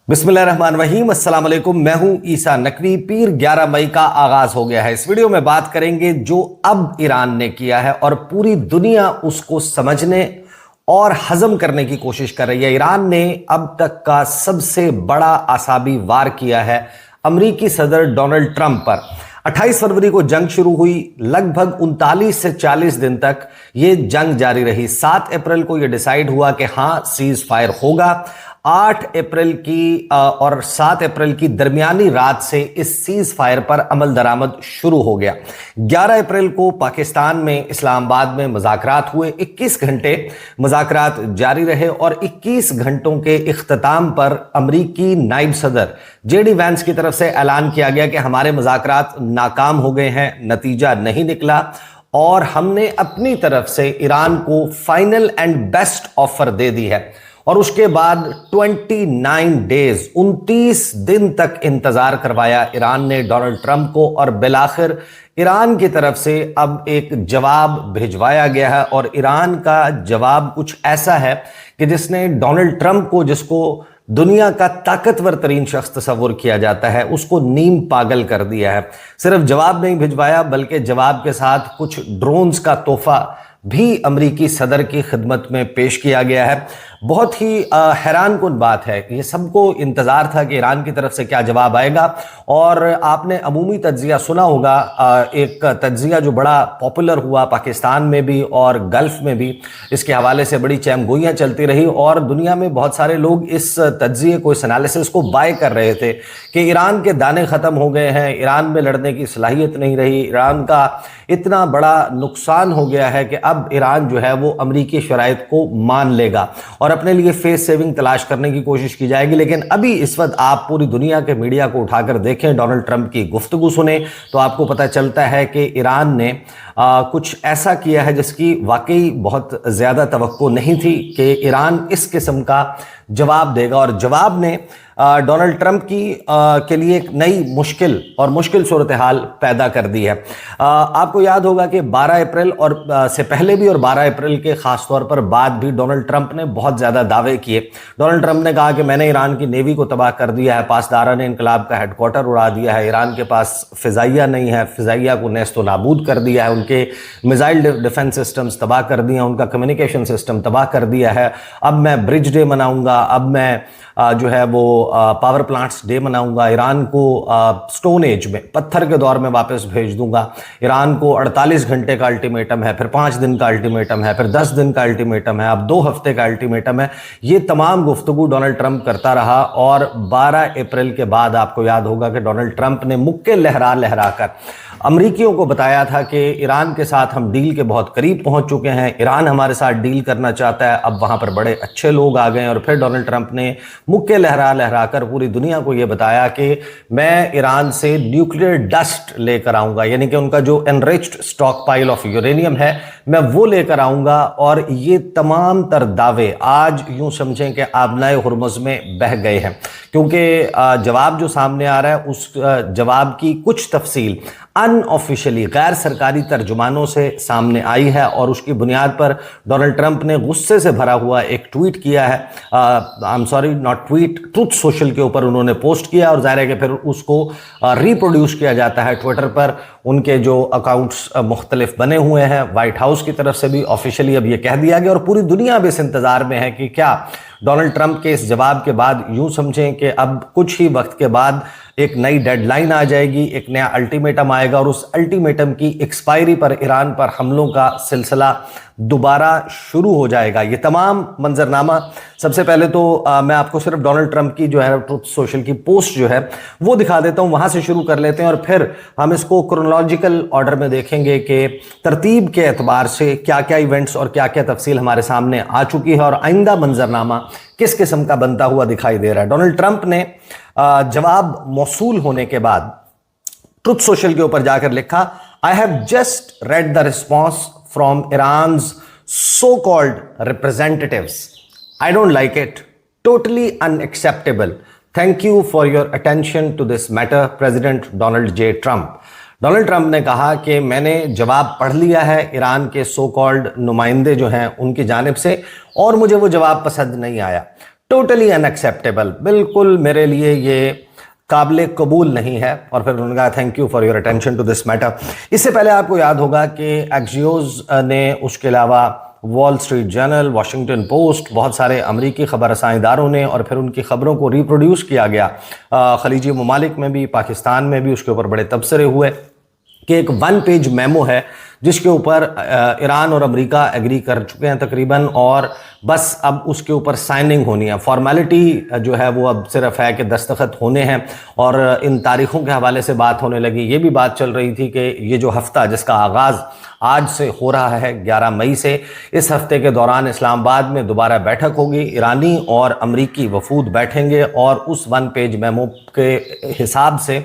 बिस्मिल्लाहिर्रहमानिर्रहीम, अस्सलाम वालेकुम। मैं हूं ईसा नकवी। पीर 11 मई का आगाज हो गया है। इस वीडियो में बात करेंगे जो अब ईरान ने किया है और पूरी दुनिया उसको समझने और हजम करने की कोशिश कर रही है। ईरान ने अब तक का सबसे बड़ा आसाबी वार किया है अमरीकी सदर डोनाल्ड ट्रंप पर। 28 फरवरी को जंग शुरू हुई, लगभग 39 से 40 दिन तक ये जंग जारी रही। 7 अप्रैल को ये डिसाइड हुआ कि हां सीज फायर होगा। 8 अप्रैल की और 7 अप्रैल की दरमियानी रात से इस सीज फायर पर अमल दरामद शुरू हो गया। 11 अप्रैल को पाकिस्तान में इस्लामाबाद में मुज़ाकरात हुए। 21 घंटे मुज़ाकरात जारी रहे और 21 घंटों के इख्तिताम पर अमरीकी नायब सदर जेडी वैंस की तरफ से ऐलान किया गया कि हमारे मुज़ाकरात नाकाम हो गए हैं, नतीजा नहीं निकला और हमने अपनी तरफ से ईरान को फाइनल एंड बेस्ट ऑफर दे दी है। और उसके बाद 29 डेज 29 दिन तक इंतजार करवाया ईरान ने डोनाल्ड ट्रंप को और बिलाखिर ईरान की तरफ से अब एक जवाब भिजवाया गया है। और ईरान का जवाब कुछ ऐसा है कि जिसने डोनाल्ड ट्रंप को, जिसको दुनिया का ताकतवर तरीन शख्स तस्वुर किया जाता है, उसको नीम पागल कर दिया है। सिर्फ जवाब नहीं भिजवाया बल्कि जवाब के साथ कुछ ड्रोन्स का तोहफा भी अमरीकी सदर की खिदमत में पेश किया गया है। बहुत ही हैरान कुन बात है। ये सबको इंतज़ार था कि ईरान की तरफ से क्या जवाब आएगा। और आपने अमूमी तज्जिया सुना होगा, एक तज्जिया जो बड़ा पॉपुलर हुआ पाकिस्तान में भी और गल्फ़ में भी, इसके हवाले से बड़ी चैमगोइयाँ चलती रही और दुनिया में बहुत सारे लोग इस तज्जिए को, इस एनालिसिस को बाय कर रहे थे कि ईरान के दाने ख़त्म हो गए हैं, ईरान में लड़ने की सलाहियत नहीं रही, ईरान का इतना बड़ा नुकसान हो गया है कि अब ईरान जो है वो अमरीकी शराइत को मान लेगा और अपने लिए फेस सेविंग तलाश करने की कोशिश की जाएगी। लेकिन अभी इस वक्त आप पूरी दुनिया के मीडिया को उठाकर देखें, डोनाल्ड ट्रंप की गुफ्तगू सुने तो आपको पता चलता है कि ईरान ने कुछ ऐसा किया है जिसकी वाकई बहुत ज़्यादा तवक्को नहीं थी कि ईरान इस किस्म का जवाब देगा। और जवाब ने डोनाल्ड ट्रंप के लिए एक नई मुश्किल सूरत हाल पैदा कर दी है। आपको याद होगा कि 12 अप्रैल और से पहले भी और 12 अप्रैल के ख़ास तौर पर बाद भी डोनाल्ड ट्रंप ने बहुत ज़्यादा दावे किए। डोनाल्ड ट्रंप ने कहा कि मैंने ईरान की नेवी को तबाह कर दिया है, पासदारान इनकलाब का हेडक्वार्टर उड़ा दिया है, ईरान के पास फ़िज़ाइया नहीं है, फ़िज़ाइया को नेस्तो नाबूद कर दिया है, उनके मिसाइल डिफेंस सिस्टम्स तबाह कर दिए, उनका कम्युनिकेशन सिस्टम तबाह कर दिया है। अब मैं ब्रिज डे मनाऊंगा, अब मैं जो है वो पावर प्लांट्स डे मनाऊंगा, ईरान को स्टोन एज में, पत्थर के दौर में वापस भेज दूंगा। ईरान को 48 घंटे का अल्टीमेटम है, फिर 5 दिन का अल्टीमेटम है, फिर 10 दिन का अल्टीमेटम है, अब 2 हफ्ते का अल्टीमेटम है। ये तमाम गुफ्तगू डोनाल्ड ट्रंप करता रहा और 12 अप्रैल के बाद आपको याद होगा कि डोनाल्ड ट्रंप ने मुक्के लहरा लहरा कर अमरीकियों को बताया था कि ईरान के साथ हम डील के बहुत करीब पहुंच चुके हैं, ईरान हमारे साथ डील करना चाहता है। अब वहां पर बड़े अच्छे लोग आ गए और फिर डोनाल्ड ट्रंप ने मुक्के लहरा लहरा कर पूरी दुनिया को यह बताया कि मैं ईरान से न्यूक्लियर डस्ट लेकर आऊंगा, यानी कि उनका जो enriched stock pile of uranium है मैं वो लेकर आऊंगा। और ये तमाम तर दावे आज यूं समझें कि आबनाए हुर्मुज़ में बह गए हैं, क्योंकि जवाब जो सामने आ रहा है उस जवाब की कुछ तफसील अनऑफिशियली गैर सरकारी तर्जुमानों से सामने आई है और उसकी बुनियाद पर डोनाल्ड ट्रंप ने गुस्से से भरा हुआ एक ट्वीट किया है। I am sorry, not tweet, truth social के ऊपर उन्होंने पोस्ट किया और जाहिर है कि फिर उसको रिप्रोड्यूस किया जाता है ट्विटर पर। उनके जो अकाउंट्स मुख्तलिफ बने हुए हैं, वाइट हाउस की तरफ से भी ऑफिशियली अब ये कह दिया गया और पूरी दुनिया भी इस इंतज़ार में है कि क्या डोनाल्ड ट्रंप के इस जवाब के बाद यूं समझें कि अब कुछ ही वक्त के बाद एक नई डेडलाइन आ जाएगी, एक नया अल्टीमेटम आएगा और उस अल्टीमेटम की एक्सपायरी पर ईरान पर हमलों का सिलसिला दोबारा शुरू हो जाएगा। ये तमाम मंजरनामा, सबसे पहले तो मैं आपको सिर्फ डोनाल्ड ट्रंप की जो है ट्रुथ सोशल की पोस्ट जो है वो दिखा देता हूँ, वहाँ से शुरू कर लेते हैं और फिर हम इसको क्रोनोलॉजिकल ऑर्डर में देखेंगे कि तरतीब के एतबार से क्या क्या इवेंट्स और क्या क्या तफसील हमारे सामने आ चुकी है और आइंदा मंजरनामा किस किस्म का बनता हुआ दिखाई दे रहा है। डोनाल्ड ट्रंप ने जवाब मौसूल होने के बाद ट्रुथ सोशल के ऊपर जाकर लिखा, I have just read the response from Iran's so called representatives, I don't like it, totally unacceptable, thank you for your attention to this matter, President Donald J Trump. Donald Trump ने कहा कि मैंने जवाब पढ़ लिया है Iran के so called नुमाइंदे जो हैं उनकी जानिब से और मुझे वो जवाब पसंद नहीं आया। टोटली अनएक्सेप्टेबल, बिल्कुल मेरे लिए ये काबिल कबूल नहीं है। और फिर उन्होंने कहा thank you for your attention to this matter. इससे पहले आपको याद होगा कि एक्सियोस ने, उसके अलावा wall street journal, Washington post, बहुत सारे अमरीकी खबर रसाईदारों ने, और फिर उनकी खबरों को रिप्रोड्यूस किया गया खलीजी ममालिक में भी, पाकिस्तान में भी। उसके ऊपर बड़े तबसरे हुए कि एक 1 पेज मेमो है जिसके ऊपर ईरान और अमेरिका एग्री कर चुके हैं तकरीबन, और बस अब उसके ऊपर साइनिंग होनी है। फॉर्मेलिटी जो है वो अब सिर्फ है कि दस्तखत होने हैं, और इन तारीखों के हवाले से बात होने लगी। ये भी बात चल रही थी कि ये जो हफ्ता जिसका आगाज़ आज से हो रहा है 11 मई से, इस हफ्ते के दौरान इस्लामाबाद में दोबारा बैठक होगी, ईरानी और अमरीकी वफूद बैठेंगे और उस 1 पेज मेमो के हिसाब से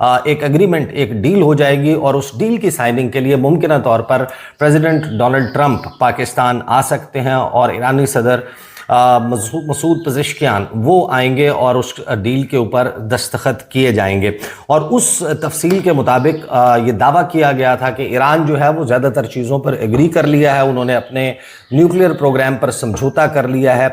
एक एग्रीमेंट, एक डील हो जाएगी। और उस डील की साइनिंग के लिए मुमकिन तौर पर प्रेसिडेंट डोनाल्ड ट्रंप पाकिस्तान आ सकते हैं, और ईरानी सदर मसूद पज़ेश्कियान वो आएंगे और उस डील के ऊपर दस्तखत किए जाएंगे। और उस तफसील के मुताबिक ये दावा किया गया था कि ईरान जो है वो ज़्यादातर चीज़ों पर एग्री कर लिया है, उन्होंने अपने न्यूक्लियर प्रोग्राम पर समझौता कर लिया है।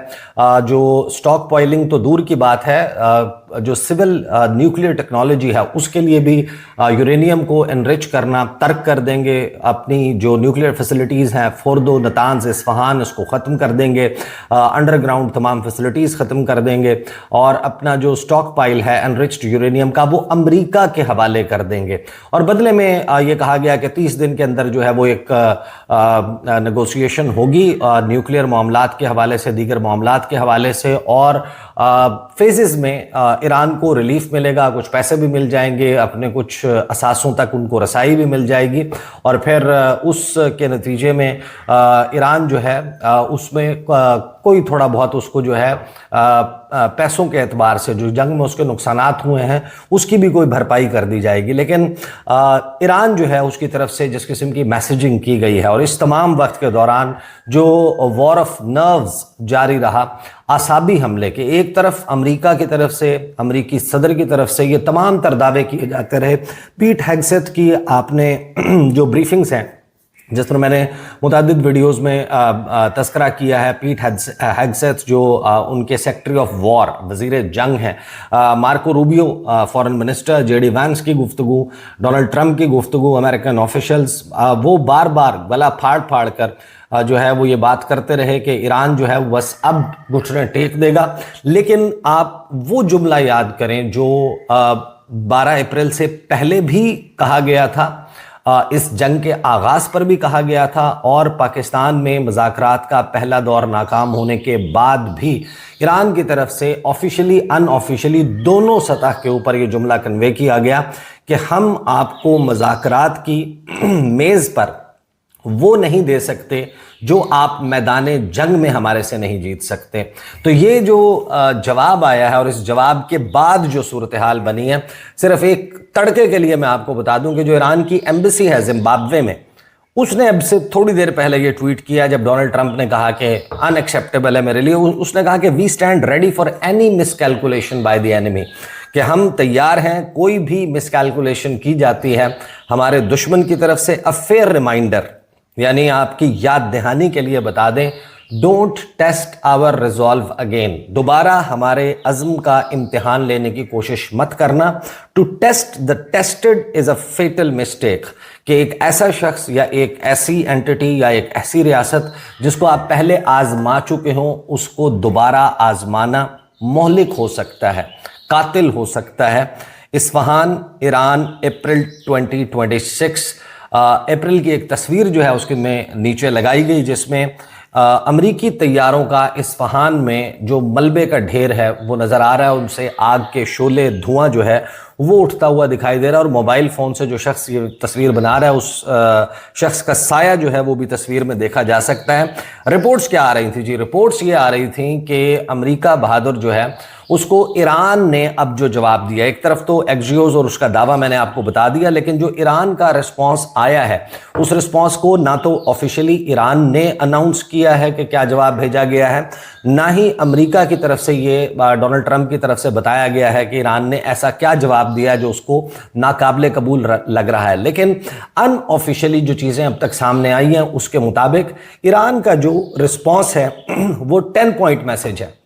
जो स्टॉक पॉइलिंग तो दूर की बात है, जो सिविल न्यूक्लियर टेक्नोलॉजी है उसके लिए भी यूरेनियम को एनरिच करना तर्क कर देंगे। अपनी जो न्यूक्लियर फैसिलिटीज़ हैं, फोर्दो, नतांज, इस्फहान, इसको ख़त्म कर देंगे, अंडरग्राउंड तमाम फैसिलिटीज़ ख़त्म कर देंगे, और अपना जो स्टॉक पाइल है एनरिच्ड यूरेनियम का वो अमेरिका के हवाले कर देंगे। और बदले में ये कहा गया कि 30 दिन के अंदर जो है वो एक नेगोशिएशन होगी न्यूक्लियर मामलात के हवाले से, दीगर मामलात के हवाले से, और फेजेस में ईरान को रिलीफ मिलेगा, कुछ पैसे भी मिल जाएंगे, अपने कुछ असासों तक उनको रसाई भी मिल जाएगी, और फिर उसके नतीजे में ईरान जो है उसमें कोई थोड़ा बहुत उसको जो है पैसों के एतबार से जो जंग में उसके नुकसानात हुए हैं उसकी भी कोई भरपाई कर दी जाएगी। लेकिन ईरान जो है उसकी तरफ से जिस किस्म की मैसेजिंग की गई है, और इस तमाम वक्त के दौरान जो वॉर ऑफ नर्व्स जारी रहा, आसाबी हमले के, एक तरफ अमेरिका की तरफ से, अमेरिकी सदर की तरफ से ये तमाम तर दावे किए जाते रहे। पीट हेगसेथ की आपने जो ब्रीफिंग्स हैं, जिस पर मैंने मुतादिद वीडियोस में तस्करा किया है, पीट हेगसेथ जो उनके सेक्रेटरी ऑफ वॉर, वजीर जंग हैं, Marco Rubio foreign minister, JD Vance की गुफ्तगू, डोनाल्ड ट्रंप की गुफ्तगू, अमेरिकन ऑफिशियल्स वो बार बार गला फाड़ फाड़ कर जो है वो ये बात करते रहे कि ईरान जो है बस अब घुटने टेक देगा। लेकिन आप वो जुमला याद करें जो 12 अप्रैल से पहले भी कहा गया था, इस जंग के आगाज़ पर भी कहा गया था, और पाकिस्तान में मुज़ाकरात का पहला दौर नाकाम होने के बाद भी ईरान की तरफ से ऑफिशियली अनऑफिशियली दोनों सतह के ऊपर ये जुमला कन्वे किया गया कि हम आपको मुज़ाकरात की मेज़ पर वो नहीं दे सकते जो आप मैदाने जंग में हमारे से नहीं जीत सकते। तो ये जो जवाब आया है, और इस जवाब के बाद जो सूरत हाल बनी है, सिर्फ एक तड़के के लिए मैं आपको बता दूं कि जो ईरान की एम्बेसी है जिम्बाब्वे में, उसने अब से थोड़ी देर पहले ये ट्वीट किया जब डोनाल्ड ट्रंप ने कहा कि अनएक्सेप्टेबल है मेरे लिए। उसने कहा कि we stand ready for any miscalculation by the enemy, कि हम तैयार हैं, कोई भी मिसकैलकुलेशन की जाती है हमारे दुश्मन की तरफ से, अ फेयर रिमाइंडर, यानी आपकी याद दहानी के लिए बता दें, don't test our resolve again, दोबारा हमारे अज़्म का इम्तिहान लेने की कोशिश मत करना। To test the tested is a fatal mistake, कि एक ऐसा शख्स या एक ऐसी एंटिटी या एक ऐसी रियासत जिसको आप पहले आजमा चुके हों, उसको दोबारा आजमाना मोहलिक हो सकता है, कातिल हो सकता है। इस्फहान, ईरान, अप्रैल 2026। अप्रैल की एक तस्वीर जो है उसके में नीचे लगाई गई, जिसमें अमरीकी तैयारों का इस्फहान में जो मलबे का ढेर है वो नज़र आ रहा है, उनसे आग के शोले, धुआं जो है वो उठता हुआ दिखाई दे रहा है, और मोबाइल फ़ोन से जो शख्स ये तस्वीर बना रहा है उस शख्स का साया जो है वो भी तस्वीर में देखा जा सकता है। रिपोर्ट्स क्या आ रही थी जी? रिपोर्ट्स ये आ रही थी कि अमेरिका बहादुर जो है उसको ईरान ने अब जो जवाब दिया, एक तरफ तो एक्सियोस और उसका दावा मैंने आपको बता दिया, लेकिन जो ईरान का रिस्पांस आया है उस रिस्पांस को ना तो ऑफिशियली ईरान ने अनाउंस किया है कि क्या जवाब भेजा गया है, ना ही अमेरिका की तरफ से ये डोनाल्ड ट्रंप की तरफ से बताया गया है कि ईरान ने ऐसा क्या जवाब दिया जो उसको नाकाबिले कबूल लग रहा है। लेकिन अनऑफिशियली जो चीज़ें अब तक सामने आई हैं उसके मुताबिक ईरान का जो रिस्पांस है वो 10 पॉइंट मैसेज है।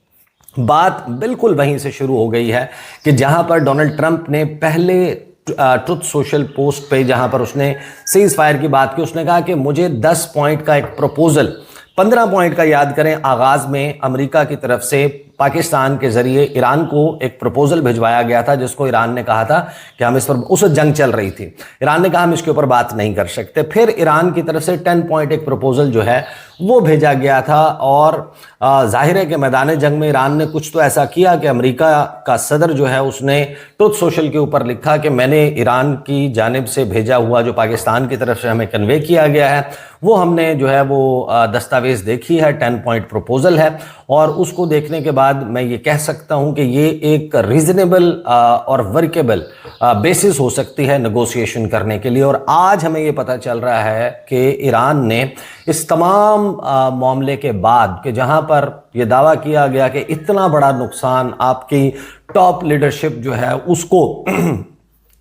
बात बिल्कुल वहीं से शुरू हो गई है कि जहां पर डोनाल्ड ट्रंप ने पहले ट्रुथ सोशल पोस्ट पे जहां पर उसने सीज फायर की बात की, उसने कहा कि मुझे 10 पॉइंट का एक प्रपोजल, 15 पॉइंट का याद करें, आगाज में अमेरिका की तरफ से पाकिस्तान के जरिए ईरान को एक प्रपोजल भिजवाया गया था, जिसको ईरान ने कहा था कि हम इस पर, उस जंग चल रही थी, ईरान ने कहा हम इसके ऊपर बात नहीं कर सकते। फिर ईरान की तरफ से 10 पॉइंट एक प्रपोजल जो है वो भेजा गया था, और जाहिर है कि मैदान जंग में ईरान ने कुछ तो ऐसा किया कि अमेरिका का सदर जो है उसने ट्रुथ सोशल के ऊपर लिखा कि मैंने ईरान की जानिब से भेजा हुआ जो पाकिस्तान की तरफ से हमें कन्वे किया गया है वो हमने जो है वो दस्तावेज देखी है, 10 पॉइंट प्रपोजल है, और उसको देखने के बाद मैं ये कह सकता हूं कि ये एक रीजनेबल और वर्केबल बेसिस हो सकती है नेगोशिएशन करने के लिए। और आज हमें ये पता चल रहा है कि ईरान ने इस तमाम मामले के बाद, कि जहां पर यह दावा किया गया कि इतना बड़ा नुकसान आपकी टॉप लीडरशिप जो है उसको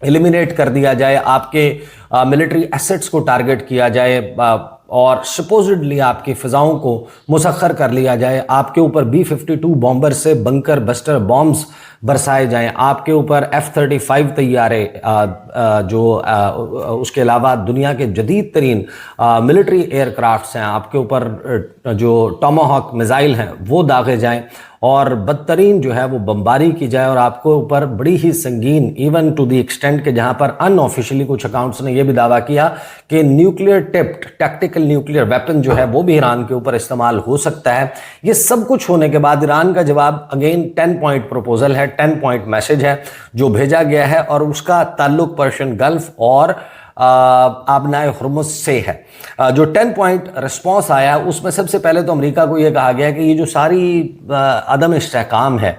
एलिमिनेट कर दिया जाए, आपके मिलिट्री एसेट्स को टारगेट किया जाए, और सपोजिडली आपकी फिजाओं को मुसख्खर कर लिया जाए, आपके ऊपर B-52 बॉम्बर से बंकर बस्टर बॉम्ब्स बरसाए जाएं, आपके ऊपर F-35 तैयारे जो उसके अलावा दुनिया के जदीद तरीन मिलिट्री एयरक्राफ्ट्स हैं, आपके ऊपर जो टोमाहॉक मिसाइल हैं वो दागे जाएं, और बदतरीन जो है वो बमबारी की जाए, और आपको ऊपर बड़ी ही संगीन, इवन टू द एक्सटेंट के जहां पर अनऑफिशियली कुछ अकाउंट्स ने यह भी दावा किया कि nuclear tipped tactical nuclear weapon जो है वो भी ईरान के ऊपर इस्तेमाल हो सकता है। ये सब कुछ होने के बाद ईरान का जवाब अगेन 10 पॉइंट प्रपोजल है, 10 पॉइंट मैसेज है जो भेजा गया है, और उसका ताल्लुक पर्शियन गल्फ और आबनाए हुर्मुज़ से है। जो 10 पॉइंट रिस्पॉन्स आया उसमें सबसे पहले तो अमेरिका को यह कहा गया कि ये जो सारी अदम इस्तेहकाम है,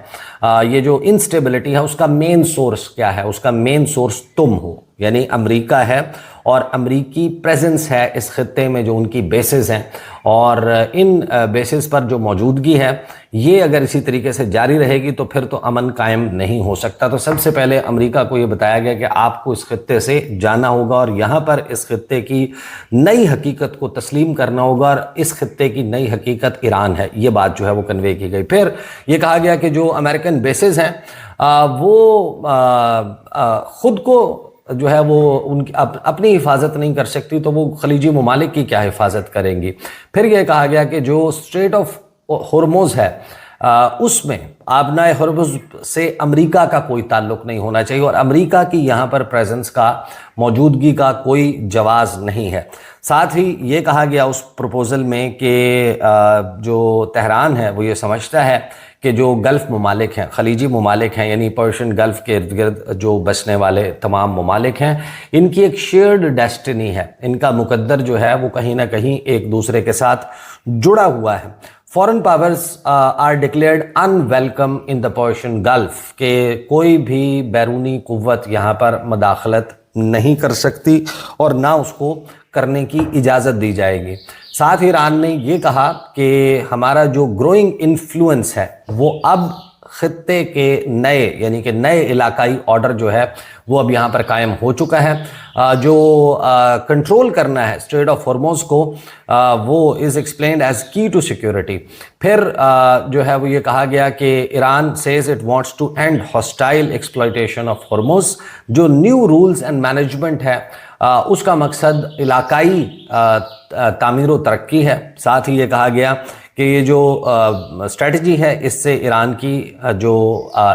ये जो इंस्टेबिलिटी है, उसका मेन सोर्स क्या है? उसका मेन सोर्स तुम हो, यानी अमेरिका है, और अमेरिकी प्रेजेंस है इस खत्ते में, जो उनकी बेसेस हैं, और इन बेसिस पर जो मौजूदगी है ये अगर इसी तरीके से जारी रहेगी तो फिर तो अमन कायम नहीं हो सकता। तो सबसे पहले अमेरिका को ये बताया गया कि आपको इस खत्ते से जाना होगा, और यहाँ पर इस खत्ते की नई हकीकत को तस्लीम करना होगा, और इस खत्ते की नई हकीकत ईरान है, ये बात जो है वो कन्वे की गई। फिर ये कहा गया कि जो अमेरिकन बेसेस हैं वो खुद को जो है वो उनकी अपनी हिफाजत नहीं कर सकती, तो वो खलीजी ममालिक की क्या हिफाजत करेंगी। फिर यह कहा गया कि जो स्ट्रेट ऑफ हुर्मुज़ है उसमें आबनाए हुर्मुज़ से अमेरिका का कोई ताल्लुक नहीं होना चाहिए, और अमेरिका की यहाँ पर प्रेजेंस का, मौजूदगी का कोई जवाज़ नहीं है। साथ ही ये कहा गया उस प्रपोज़ल में कि जो तेहरान है वो ये समझता है कि जो गल्फ़ ममालिक हैं, खलीजी ममालिक हैं, यानी पर्शियन गल्फ़ के इर्द गिर्द जो बसने वाले तमाम ममालिक हैं, इनकी एक शेयर्ड डेस्टिनी है, इनका मुकद्दर जो है वो कहीं ना कहीं एक दूसरे के साथ जुड़ा हुआ है। Foreign powers are declared unwelcome in the Persian Gulf, के कोई भी बैरूनी कुव्वत यहाँ पर मदाखलत नहीं कर सकती और ना उसको करने की इजाज़त दी जाएगी। साथ ही ईरान ने ये कहा कि हमारा जो ग्रोइंग इन्फ्लुएंस है वो अब खत्ते के नए, यानी कि नए इलाकाई ऑर्डर जो है वो अब यहाँ पर कायम हो चुका है। जो कंट्रोल करना है स्ट्रेट ऑफ हॉर्मुज़ को, वो is explained as key to security. फिर जो है वो ये कहा गया कि Iran says it wants to end hostile exploitation of Hormuz. जो न्यू रूल्स एंड मैनेजमेंट है उसका मकसद इलाकाई तामीर व तरक्की है। साथ ही ये कहा गया कि ये जो स्ट्रेटजी है इससे ईरान की जो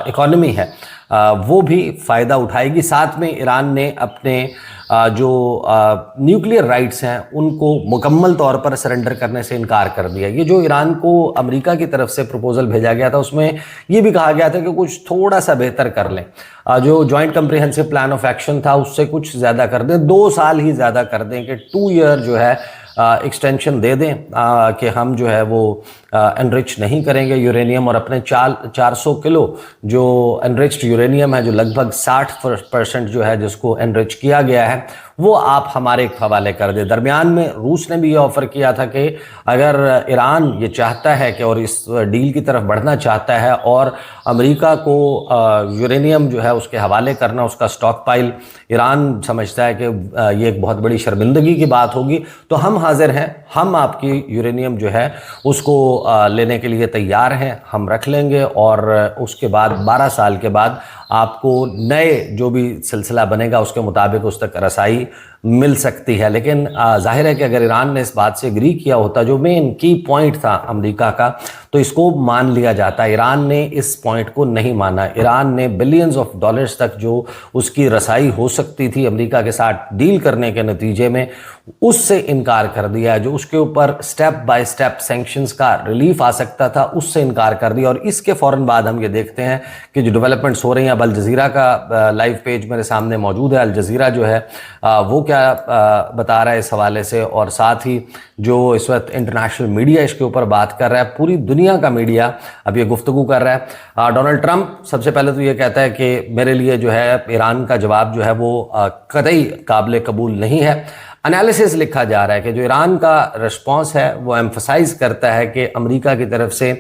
इकॉनमी है वो भी फ़ायदा उठाएगी। साथ में ईरान ने अपने जो न्यूक्लियर राइट्स हैं उनको मुकम्मल तौर पर सरेंडर करने से इनकार कर दिया। ये जो ईरान को अमेरिका की तरफ से प्रपोज़ल भेजा गया था उसमें ये भी कहा गया था कि कुछ थोड़ा सा बेहतर कर लें, जो joint comprehensive plan of action था उससे कुछ ज़्यादा कर दें, 2 साल ही ज़्यादा कर दें, कि 2 ईयर जो है एक्सटेंशन दे दें कि हम जो है वो एनरिच नहीं करेंगे यूरेनियम, और अपने 400 किलो जो एनरिच्ड यूरेनियम है, जो लगभग 60% जो है जिसको एनरिच किया गया है, وہ آپ ہمارے حوالے کر دیں۔ درمیان میں روس نے بھی یہ آفر کیا تھا کہ اگر ایران یہ چاہتا ہے کہ اور اس ڈیل کی طرف بڑھنا چاہتا ہے اور امریکہ کو یورینیم جو ہے اس کے حوالے کرنا، اس کا سٹاک پائل ایران سمجھتا ہے کہ یہ ایک بہت بڑی شرمندگی کی بات ہوگی، تو ہم حاضر ہیں، ہم آپ کی یورینیم جو ہے اس کو لینے کے لیے تیار ہیں، ہم رکھ لیں گے، اور اس کے بعد 12 سال کے بعد آپ کو نئے جو بھی سلسلہ بنے گا اس کے مطابق اس تک رسائی مل سکتی ہے۔ لیکن ظاہر ہے کہ اگر ایران نے اس بات سے اگری کیا ہوتا، جو مین کی پوائنٹ تھا امریکہ کا، تو اس کو مان لیا جاتا۔ ایران نے اس پوائنٹ کو نہیں مانا۔ ایران نے بلینز آف ڈالرز تک جو اس کی رسائی ہو سکتی تھی امریکہ کے ساتھ ڈیل کرنے کے نتیجے میں، اس سے انکار کر دیا۔ جو اس کے اوپر سٹیپ بائی سٹیپ سینکشنز کا ریلیف آ سکتا تھا، اس سے انکار کر دیا۔ اور اس کے فوراً بعد ہم یہ دیکھتے ہیں کہ جو ڈیولپمنٹس ہو رہی ہیں، اب الجزیرہ کا لائیو پیج میرے سامنے موجود ہے۔ الجزیرہ جو ہے وہ کیا بتا رہا ہے اس حوالے سے، اور ساتھ ہی جو اس وقت انٹرنیشنل میڈیا اس کے اوپر بات کر رہا ہے، پوری دنیا کا میڈیا اب یہ گفتگو کر رہا ہے۔ ڈونلڈ ٹرمپ سب سے پہلے تو یہ کہتا ہے کہ میرے لیے جو ہے ایران کا جواب جو ہے وہ قطعی قابل قبول نہیں ہے۔ انالیسس لکھا جا رہا ہے کہ جو ایران کا رسپانس ہے وہ ایمفسائز کرتا ہے کہ امریکہ کی طرف سے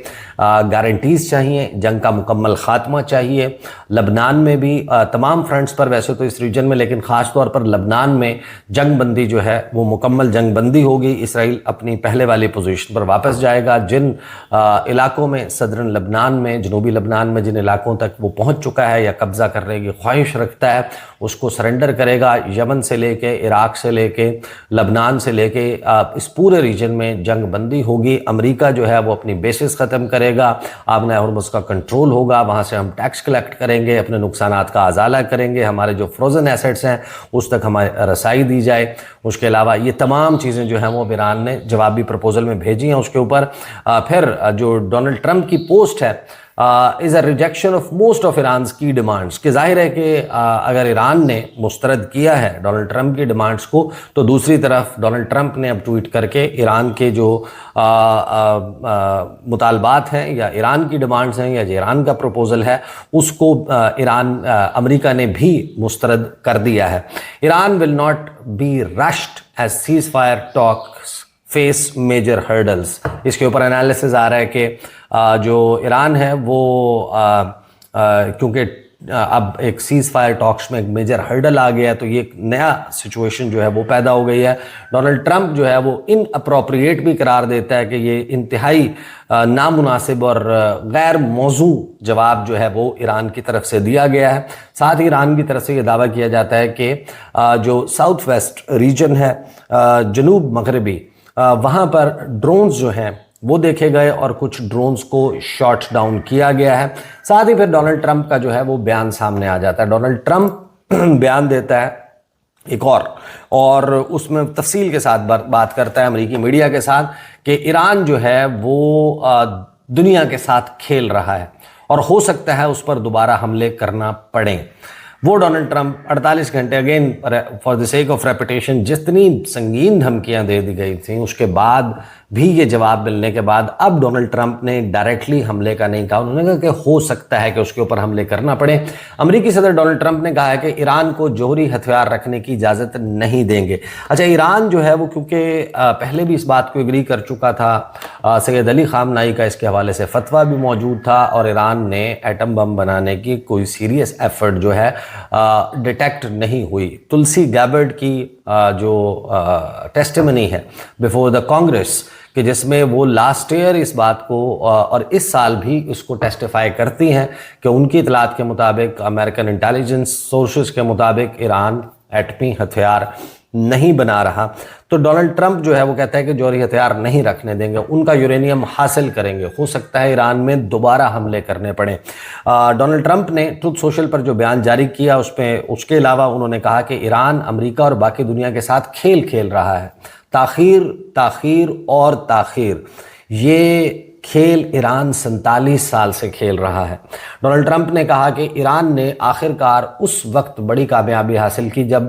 گارنٹیز چاہیے، جنگ کا مکمل خاتمہ چاہیے۔ لبنان میں بھی تمام فرنٹس پر، ویسے تو اس ریجن میں، لیکن خاص طور پر لبنان میں جنگ بندی جو ہے وہ مکمل جنگ بندی ہوگی۔ اسرائیل اپنی پہلے والی پوزیشن پر واپس جائے گا۔ جن علاقوں میں صدرن لبنان میں، جنوبی لبنان میں جن علاقوں تک وہ پہنچ چکا ہے یا قبضہ کرنے کی خواہش رکھتا ہے، اس کو سرنڈر کرے گا۔ یمن سے لے کے، عراق سے لے کے، لبنان سے لے کے اس پورے ریجن میں جنگ بندی ہوگی۔ امریکہ جو ہے وہ اپنی بیسز ختم کرے گا، آبنۂ ہرمز کا کنٹرول ہوگا، وہاں سے ہم ٹیکس کلیکٹ کریں گے، اپنے نقصانات کا ازالہ کریں گے، ہمارے جو فروزن ایسٹس ہیں اس تک ہمیں رسائی دی جائے۔ اس کے علاوہ یہ تمام چیزیں جو ہیں وہ ایران نے جوابی پروپوزل میں بھیجی ہیں۔ اس کے اوپر پھر جو ڈونلڈ ٹرمپ کی پوسٹ ہے is a rejection of most of Iran's key demands، کہ ظاہر ہے کہ اگر ایران نے مسترد کیا ہے ڈونلڈ ٹرمپ کی ڈیمانڈز کو، تو دوسری طرف ڈونلڈ ٹرمپ نے اب ٹویٹ کر کے ایران کے جو مطالبات ہیں یا ایران کی ڈیمانڈز ہیں یا جو ایران کا پروپوزل ہے، اس کو امریکہ نے بھی مسترد کر دیا ہے۔ Iran will not be rushed as ceasefire talks face major hurdles. اس کے اوپر انالیسز آ رہا ہے کہ جو ایران ہے وہ کیونکہ اب ایک سیز فائر ٹاکس میں ایک میجر ہرڈل آ گیا ہے، تو یہ ایک نیا سچویشن جو ہے وہ پیدا ہو گئی ہے۔ ڈونلڈ ٹرمپ جو ہے وہ ان اپروپریٹ بھی قرار دیتا ہے کہ یہ انتہائی نامناسب اور غیر موزوں جواب جو ہے وہ ایران کی طرف سے دیا گیا ہے۔ ساتھ ہی ایران کی طرف سے یہ دعویٰ کیا جاتا ہے کہ جو ساؤتھ ویسٹ ریجن ہے، جنوب مغربی، وہاں پر ڈرونز جو ہیں وہ دیکھے گئے اور کچھ ڈرونز کو شاٹ ڈاؤن کیا گیا ہے۔ ساتھ ہی پھر ڈونلڈ ٹرمپ کا جو ہے وہ بیان سامنے آ جاتا ہے۔ ڈونلڈ ٹرمپ بیان دیتا ہے ایک اور اس میں تفصیل کے ساتھ بات کرتا ہے امریکی میڈیا کے ساتھ کہ ایران جو ہے وہ دنیا کے ساتھ کھیل رہا ہے اور ہو سکتا ہے اس پر دوبارہ حملے کرنا پڑیں۔ وہ ڈونلڈ ٹرمپ 48 گھنٹے again for the sake of reputation جتنی سنگین دھمکیاں دے دی گئی تھیں، اس کے بعد بھی یہ جواب ملنے کے بعد اب ڈونلڈ ٹرمپ نے ڈائریکٹلی حملے کا نہیں کہا۔ انہوں نے کہا کہ ہو سکتا ہے کہ اس کے اوپر حملے کرنا پڑے۔ امریکی صدر ڈونلڈ ٹرمپ نے کہا ہے کہ ایران کو جوہری ہتھیار رکھنے کی اجازت نہیں دیں گے۔ اچھا، ایران جو ہے وہ کیونکہ پہلے بھی اس بات کو اگری کر چکا تھا، سید علی خامنائی کا اس کے حوالے سے فتویٰ بھی موجود تھا، اور ایران نے ایٹم بم بنانے کی کوئی سیریس ایفرٹ جو ہے ڈیٹیکٹ نہیں ہوئی۔ تلسی گیبرڈ کی جو ٹیسٹیمنی ہے بیفور دا کانگریس، کہ جس میں وہ لاسٹ ایئر اس بات کو اور اس سال بھی اس کو ٹیسٹیفائی کرتی ہیں کہ ان کی اطلاعات کے مطابق، امریکن انٹیلیجنس سورسز کے مطابق، ایران ایٹمی ہتھیار نہیں بنا رہا۔ تو ڈونلڈ ٹرمپ جو ہے وہ کہتا ہے کہ جوہری ہتھیار نہیں رکھنے دیں گے، ان کا یورینیم حاصل کریں گے، ہو سکتا ہے ایران میں دوبارہ حملے کرنے پڑیں۔ ڈونلڈ ٹرمپ نے ٹروتھ سوشل پر جو بیان جاری کیا اس کے علاوہ انہوں نے کہا کہ ایران امریکہ اور باقی دنیا کے ساتھ کھیل رہا ہے، تاخیر اور تاخیر، یہ کھیل ایران 47 سال سے کھیل رہا ہے۔ ڈونلڈ ٹرمپ نے کہا کہ ایران نے آخرکار اس وقت بڑی کامیابی حاصل کی جب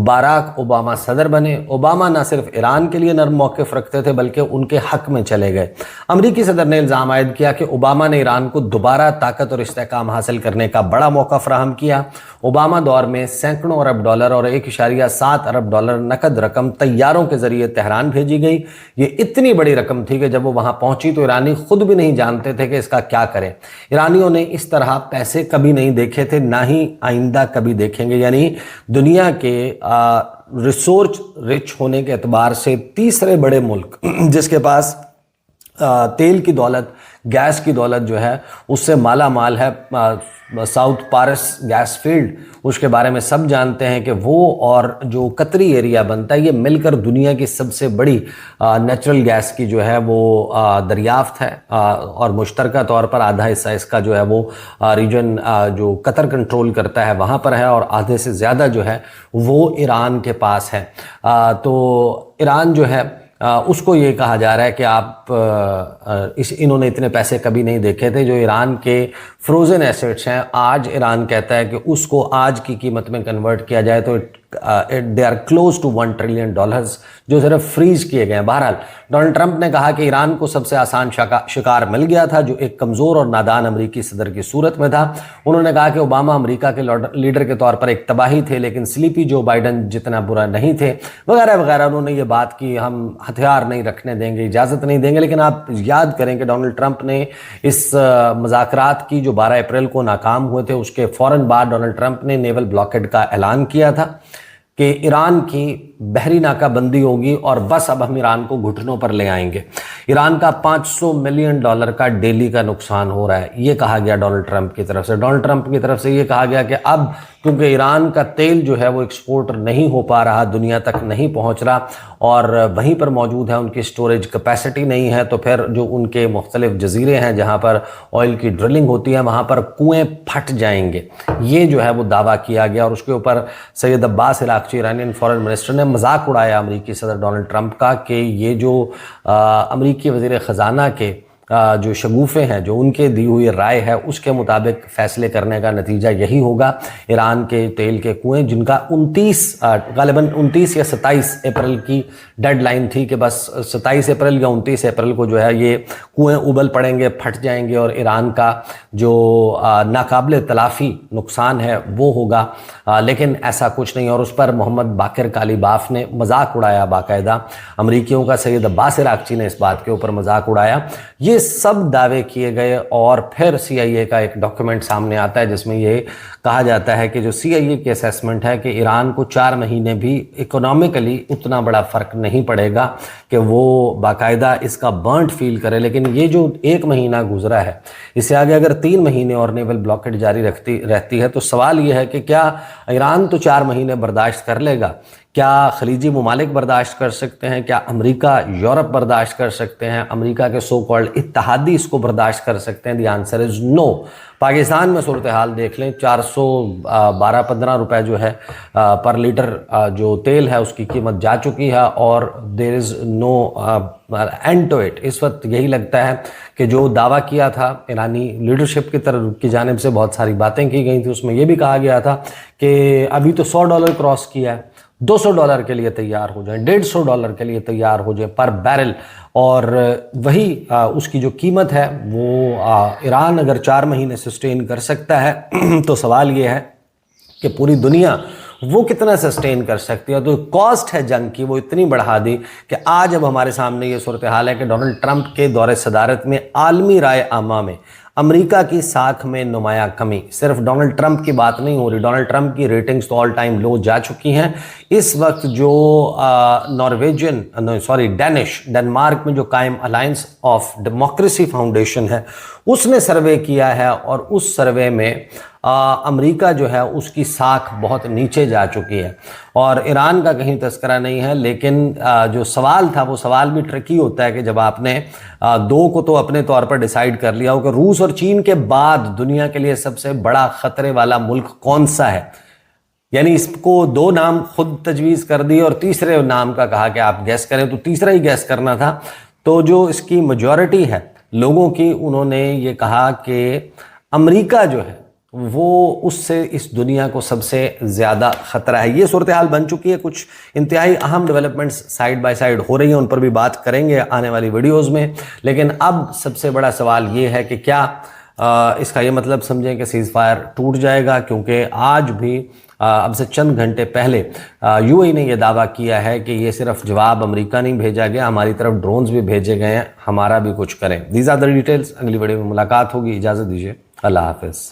باراک اوباما صدر بنے۔ اوباما نہ صرف ایران کے لیے نرم موقف رکھتے تھے بلکہ ان کے حق میں چلے گئے۔ امریکی صدر نے الزام عائد کیا کہ اوباما نے ایران کو دوبارہ طاقت اور استحکام حاصل کرنے کا بڑا موقع فراہم کیا۔ ओबामा दौर में सैकड़ों अरब डॉलर और 1.7 अरब डॉलर नकद रकम तैयारों के जरिए तेहरान भेजी गई। ये इतनी बड़ी रकम थी कि जब वो वहां पहुंची तो ईरानी खुद भी नहीं जानते थे कि इसका क्या करें। ईरानियों ने इस तरह पैसे कभी नहीं देखे थे, ना ही आइंदा कभी देखेंगे। यानी दुनिया के रिसोर्स रिच होने के एतबार से तीसरे बड़े मुल्क जिसके पास तेल की दौलत, गैस की दौलत जो है उससे माला माल है, साउथ पारस गैस फील्ड, उसके बारे में सब जानते हैं कि वो और जो कतरी एरिया बनता है ये मिलकर दुनिया की सबसे बड़ी नेचुरल गैस की जो है वो दरियाफ्त है। और मुश्तरका तौर पर आधा हिस्सा इसका जो है वो रीजन जो कतर कंट्रोल करता है वहाँ पर है, और आधे से ज़्यादा जो है वो ईरान के पास है। तो ईरान जो है उसको ये कहा जा रहा है कि आप इन्होंने इतने पैसे कभी नहीं देखे थे। जो ईरान के फ्रोज़न एसेट्स हैं, आज ईरान कहता है कि उसको आज की कीमत में कन्वर्ट किया जाए तो they are close to $1 trillion, जो सिर्फ फ्रीज किए गए हैं। बहरहाल डोनाल्ड ट्रंप ने कहा कि ईरान को सबसे आसान शिकार मिल गया था, जो एक कमज़ोर और नादान अमरीकी सदर की सूरत में था। उन्होंने कहा कि ओबामा अमरीका के लीडर के तौर पर एक तबाही थे, लेकिन स्लीपी जो बाइडन जितना बुरा नहीं थे, वगैरह वगैरह। उन्होंने ये बात की हम हथियार नहीं रखने देंगे, इजाज़त नहीं देंगे। लेकिन आप याद करें कि डोनाल्ड ट्रंप ने इस मुज़ाकरात की जो 12 अप्रैल को नाकाम हुए थे, उसके फ़ौरन बाद डोनाल्ड ट्रंप ने नेवल ब्लॉकेड का ऐलान किया था कि ईरान की बहरी नाकाबंदी होगी और बस अब हम ईरान को घुटनों पर ले आएंगे। ईरान का $500 मिलियन का डेली का नुकसान हो रहा है, ये कहा गया डोनाल्ड ट्रंप की तरफ से। डोनाल्ड ट्रंप की तरफ से ये कहा गया कि अब क्योंकि ईरान का तेल जो है वो एक्सपोर्ट नहीं हो पा रहा, दुनिया तक नहीं पहुंच रहा और वहीं पर मौजूद है, उनकी स्टोरेज कैपेसिटी नहीं है, तो फिर जो उनके मुख्तलिफ जजीरे हैं जहां पर ऑयल की ड्रिलिंग होती है वहां पर कुएं फट जाएंगे। ये जो है वो दावा किया गया और उसके ऊपर Seyed Abbas Araghchi Iranian foreign minister ने मजाक उड़ाया अमरीकी सदर डोनाल्ड ट्रंप का कि ये जो अमरीकी वज़ीर ख़जाना के जो शगुफ़े हैं, जो उनके दी हुई राय है उसके मुताबिक फ़ैसले करने का नतीजा यही होगा। ईरान के तेल के कुएं जिनका 29 या 27 अप्रैल की डेडलाइन थी कि बस 27 अप्रैल या 29 अप्रैल को जो है ये कुएं उबल पड़ेंगे, फट जाएंगे और ईरान का जो नाकाबिल तलाफ़ी नुकसान है वो होगा, लेकिन ऐसा कुछ नहीं। और उस पर मोहम्मद बाकिर कालीबाफ ने मजाक उड़ाया बाकायदा अमरीकियों का। सैयद अब्बास इराक़ची ने इस बात के ऊपर मजाक उड़ाया। ये सब दावे किए गए और फिर CIA का एक डॉक्यूमेंट सामने आता है जिसमें ये कहा जाता है कि जो CIA की असेसमेंट है कि ईरान को 4 महीने भी इकोनॉमिकली उतना बड़ा फ़र्क नहीं पड़ेगा कि वो बाकायदा इसका बर्nt फील करे। लेकिन ये जो 1 महीना गुजरा है, इससे आगे अगर 3 महीने और नेवल ब्लॉकेड जारी रहती है तो सवाल ये है कि क्या ईरान तो 4 महीने बर्दाश्त कर लेगा? क्या खलीजी ममालिक बर्दाश्त कर सकते हैं? क्या अमेरिका, यूरोप बर्दाश्त कर सकते हैं? अमेरिका के सो कॉल्ड इत्तेहादी इसको बर्दाश्त कर सकते हैं? The answer is no. Pakistan में सूरत हाल देख लें, 412-15 रुपए जो है पर लीटर जो तेल है उसकी कीमत जा चुकी है और there is no end to it. इस वक्त यही लगता है कि जो दावा किया था ईरानी लीडरशिप की तरफ की जानिब से, बहुत सारी बातें की गई थी, उसमें यह भी कहा गया था कि अभी तो $100 क्रॉस किया है, $200 के लिए तैयार हो जाए, $150 के लिए तैयार हो जाए पर बैरल। और वही उसकी जो कीमत है वो ईरान अगर 4 महीने सस्टेन कर सकता है तो सवाल ये है कि पूरी दुनिया वो कितना सस्टेन कर सकती है। तो कॉस्ट है जंग की वो इतनी बढ़ा दी कि आज अब हमारे सामने ये सूरत हाल है कि डोनाल्ड ट्रंप के दौरे सदारत में आलमी राय आमा में अमेरिका की साख में नुमायां कमी। सिर्फ डोनाल्ड ट्रंप की बात नहीं हो रही, डोनाल्ड ट्रंप की रेटिंग्स तो ऑल टाइम लो जा चुकी हैं। इस वक्त जो डेनमार्क में जो कायम अलायंस ऑफ डेमोक्रेसी फाउंडेशन है उसने सर्वे किया है और उस सर्वे में अमेरिका जो है उसकी साख बहुत नीचे जा चुकी है और ईरान का कहीं तस्करा नहीं है। लेकिन जो सवाल था वो सवाल भी ट्रिकी होता है कि जब आपने दो को तो अपने तौर पर डिसाइड कर लिया हो कि रूस और चीन के बाद दुनिया के लिए सबसे बड़ा खतरे वाला मुल्क कौन सा है, यानी इसको 2 नाम खुद तजवीज़ कर दिए और तीसरे नाम का कहा कि आप गैस करें, तो तीसरा ही गैस करना था। तो जो इसकी मेजॉरिटी है लोगों की, उन्होंने ये कहा कि अमेरिका जो है वो उससे इस दुनिया को सबसे ज़्यादा ख़तरा है। ये सूरत हाल बन चुकी है। कुछ इंतहाई अहम डेवलपमेंट्स साइड बाय साइड हो रही हैं, उन पर भी बात करेंगे आने वाली वीडियोज़ में। लेकिन अब सबसे बड़ा सवाल ये है कि क्या اس کا یہ مطلب سمجھیں کہ سیز فائر ٹوٹ جائے گا، کیونکہ آج بھی اب سے چند گھنٹے پہلے یو اے نے یہ دعویٰ کیا ہے کہ یہ صرف جواب امریکہ نہیں بھیجا گیا، ہماری طرف ڈرونز بھی بھیجے گئے ہیں، ہمارا بھی کچھ کریں۔ دیز آر دی ڈیٹیلز، اگلی ویڈیو میں ملاقات ہوگی، اجازت دیجیے، اللہ حافظ۔